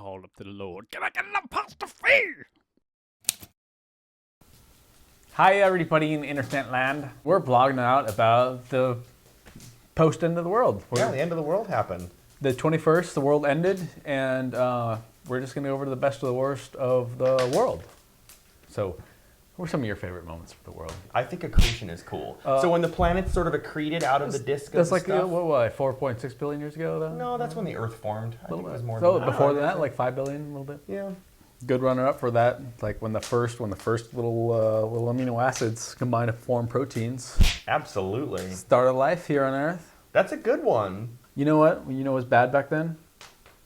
alcohol up to the Lord. Can I get enough pasta fee? Hi everybody in internet land. We're blogging out about the post-end of the world. Yeah, the end of the world happened. The 21st, the world ended, and we're just going to go over to the best of the worst of the world. So, what were some of your favorite moments for the world? I think accretion is cool. So when the planets sort of accreted out of the disk of the That's like, stuff. what, 4.6 billion years ago, though? No, that's when the Earth formed. I think it was more So than that. before that, like 5 billion, a little bit? Yeah. Good runner-up for that, like when the first little amino acids combine to form proteins. Absolutely. Start of life here on Earth. That's a good one. You know what? You know what was bad back then?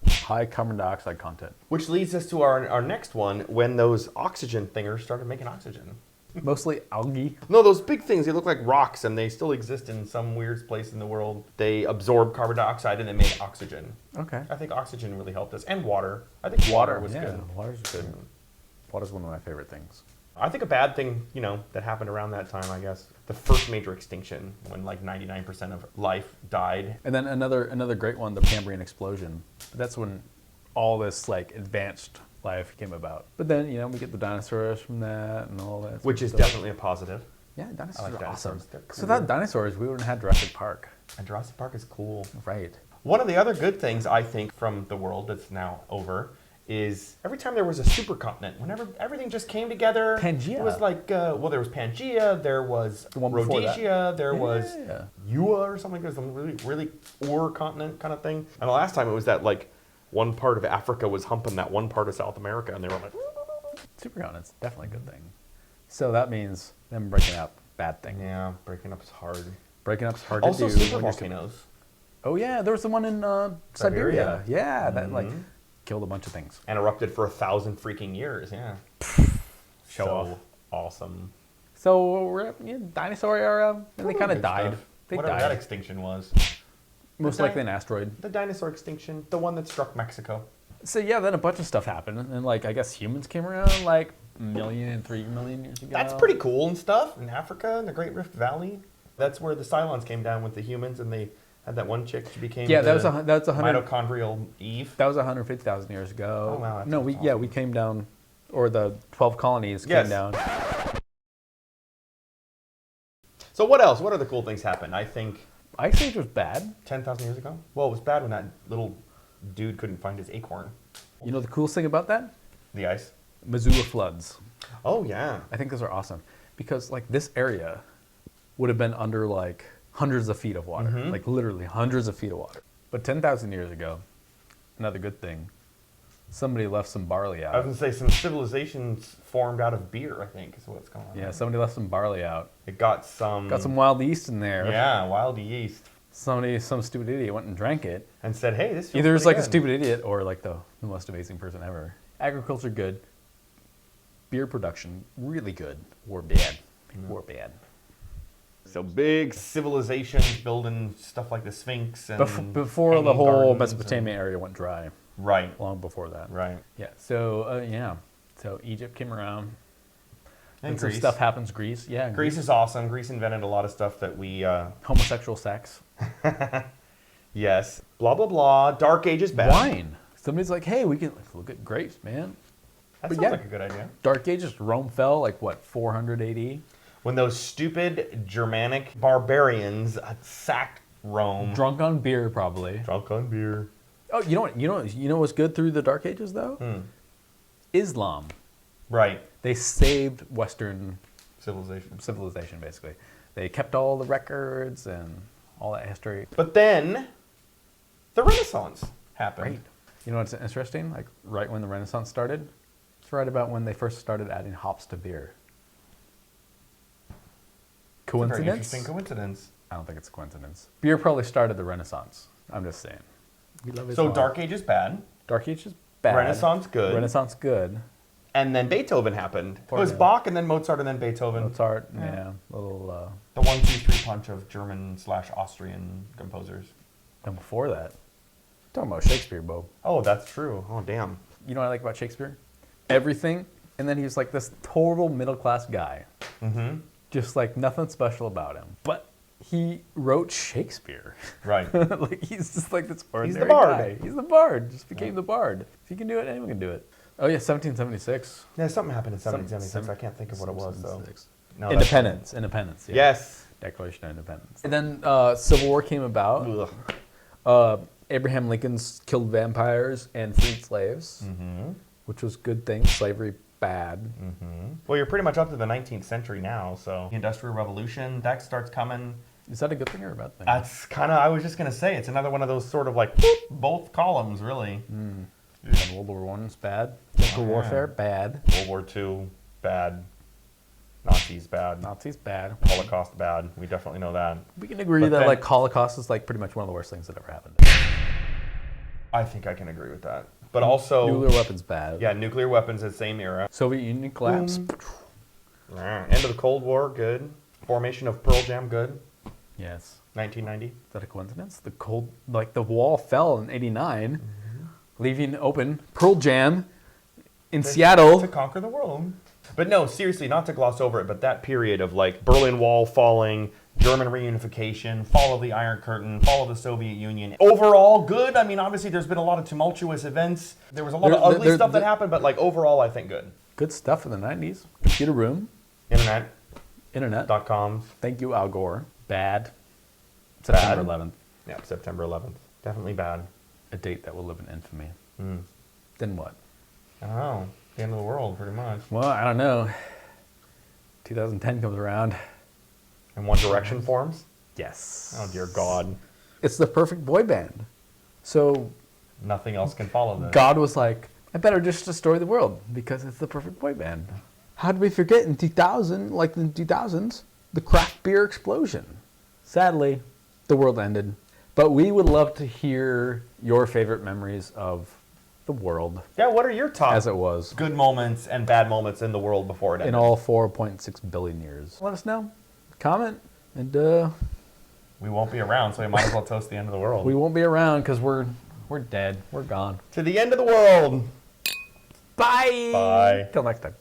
High carbon dioxide content. Which leads us to our next one, when those oxygen thingers started making oxygen. Mostly algae. No, those big things, they look like rocks and they still exist in some weird place in the world. They absorb carbon dioxide and they made oxygen. Okay. I think oxygen really helped us. And water. I think water was good. Water's good. Water's one of my favorite things. I think a bad thing, that happened around that time, I guess, the first major extinction, when like 99% of life died. And then another great one, the Cambrian explosion. That's when all this like advanced life came about. But then, we get the dinosaurs from that and all that. Which is stuff. definitely a positive. Yeah, dinosaurs like are awesome. dinosaurs. They're So cool. without dinosaurs, we wouldn't have had Jurassic Park. And Jurassic Park is cool. Right. One of the other good things, I think, from the world that's now over is every time there was a supercontinent, whenever everything just came together. Pangea. It was like, there was Pangea, there was The one before that. Rhodesia, there was Yeah. Eua or something, there's some really Ur continent kind of thing. And the last time it was that like one part of Africa was humping that one part of South America, and they were like, Supercontinent's definitely a good thing. So that means them breaking up, bad thing. yeah, breaking up is hard. Breaking up's hard Also to do. super when you're volcanoes. Oh yeah, there was the one in Siberia. Siberia. Yeah, that like killed a bunch of things. And erupted for 1,000 freaking years, yeah. Show off. Awesome. So we're at dinosaur era, and they kind of Good died. stuff. They Whatever that died. extinction was. Most likely an asteroid. The dinosaur extinction, the one that struck Mexico. So yeah, then a bunch of stuff happened, and like I guess humans came around like 3 million years ago. That's pretty cool and stuff. In Africa, in the Great Rift Valley, that's where the Cylons came down with the humans, and they had that one chick. She became that was 100. mitochondrial Eve. That was 150,000 years ago. Oh, wow, that No, sounds we awesome. we came down, or the 12 colonies Yes. came down. So what else? What other cool things happened? I think Ice Age was bad. 10,000 years ago. Well, it was bad when that little dude couldn't find his acorn. You know the coolest thing about that? The ice. Missoula floods. Oh yeah. I think those are awesome because like this area would have been under like hundreds of feet of water, like literally hundreds of feet of water. But 10,000 years ago, another good thing, somebody left some barley I was out. gonna say some civilizations formed out of beer. I think is what's going on. Yeah, there. somebody left some barley out. It got some. Got some wild yeast in there. Yeah, wild yeast. Some stupid idiot went and drank it. And said, "Hey, this." Feels Either it's pretty like a good." stupid idiot or like the most amazing person ever. Agriculture good. Beer production really good or bad. Or bad. So big civilizations building stuff like the Sphinx and Before the hanging whole gardens Mesopotamia area went dry. and- right, Long before that. right. Yeah. So So Egypt came around. And And some Greece. stuff happens. Greece. Yeah. Greece is awesome. Greece invented a lot of stuff that we. Homosexual sex. Yes. Blah blah blah. Dark Age is bad. Wine. Somebody's like, hey, we can look at grapes, man. That But sounds yeah. like a good idea. Dark Ages, Rome fell like what, 400 AD? When those stupid Germanic barbarians sacked Rome. Drunk on beer, probably. Drunk on beer. Oh, you know what's good through the Dark Ages though? Islam. Right. They saved Western Civilization. civilization, basically. They kept all the records and all that history. But then, the Renaissance happened. Right. You know what's interesting? Like right when the Renaissance started, it's right about when they first started adding hops to beer. It's a very Coincidence? interesting coincidence. I don't think it's a coincidence. Beer probably started the Renaissance. I'm just saying. We love So Islam. Dark Age is bad. Dark Age is bad. Renaissance good. Renaissance good. And then Beethoven happened. It Poor was man. Bach and then Mozart and then Beethoven. Mozart, yeah, little. The 1, 2, 3 punch of German/Austrian composers. And before that, talking about Shakespeare, Bo. Oh, that's true. Oh, damn. You know what I like about Shakespeare? Everything, and then he was like this total middle class guy. Mm-hmm. Just like nothing special about him. But He wrote Shakespeare. Right. Like he's just like this ordinary the bard. guy. He's the bard. Just became the bard. If he can do it, anyone can do it. Oh yeah, 1776. Yeah, something happened in 1776. I can't think of what it was, though. No, Independence. Independence. Yeah. Yes. Declaration of Independence. And then Civil War came about. Abraham Lincoln killed vampires and freed slaves, which was a good thing. Slavery, bad. Well, you're pretty much up to the 19th century now, so the Industrial Revolution, that starts coming. Is that a good thing or a bad thing? That's kind of, I was just going to say, it's another one of those sort of like, boop, both columns, really. And World War I is bad. Chemical warfare, bad. World War II, bad. Nazis, bad. Nazis, bad. Holocaust, bad. We definitely know that. We can agree But that then- like Holocaust is like pretty much one of the worst things that ever happened. I think I can agree with that. But also... Nuclear weapons, bad. Yeah, nuclear weapons at the same era. Soviet Union collapse. End of the Cold War, good. Formation of Pearl Jam, good. Yes. 1990. Is that a coincidence? The wall fell in '89, leaving open Pearl Jam in Seattle. To conquer the world. But no, seriously, not to gloss over it, but that period of like Berlin Wall falling, German reunification, fall of the Iron Curtain, fall of the Soviet Union. Overall, good. I mean, obviously, there's been a lot of tumultuous events. There was a lot of ugly stuff that happened, but like overall, I think good. Good stuff in the '90s. Computer room. Internet. .coms. Thank you, Al Gore. Bad. September 11th. Yeah, September 11th. Definitely bad. A date that will live in infamy. Then what? I don't know. The end of the world, pretty much. Well, I don't know. 2010 comes around. And One Direction forms? Yes. Oh, dear God. It's the perfect boy band. So Nothing else can follow this. God was like, I better just destroy the world because it's the perfect boy band. How did we forget in 2000, like in the 2000s, the craft beer explosion? Sadly, the world ended. But we would love to hear your favorite memories of the world. Yeah, what are your top as it was good moments and bad moments in the world before it ended? in all 4.6 billion years? Let us know. Comment. And we won't be around, so we might as well toast the end of the world. we won't be around because we're dead. We're gone. To the end of the world. Bye. Bye. Till next time.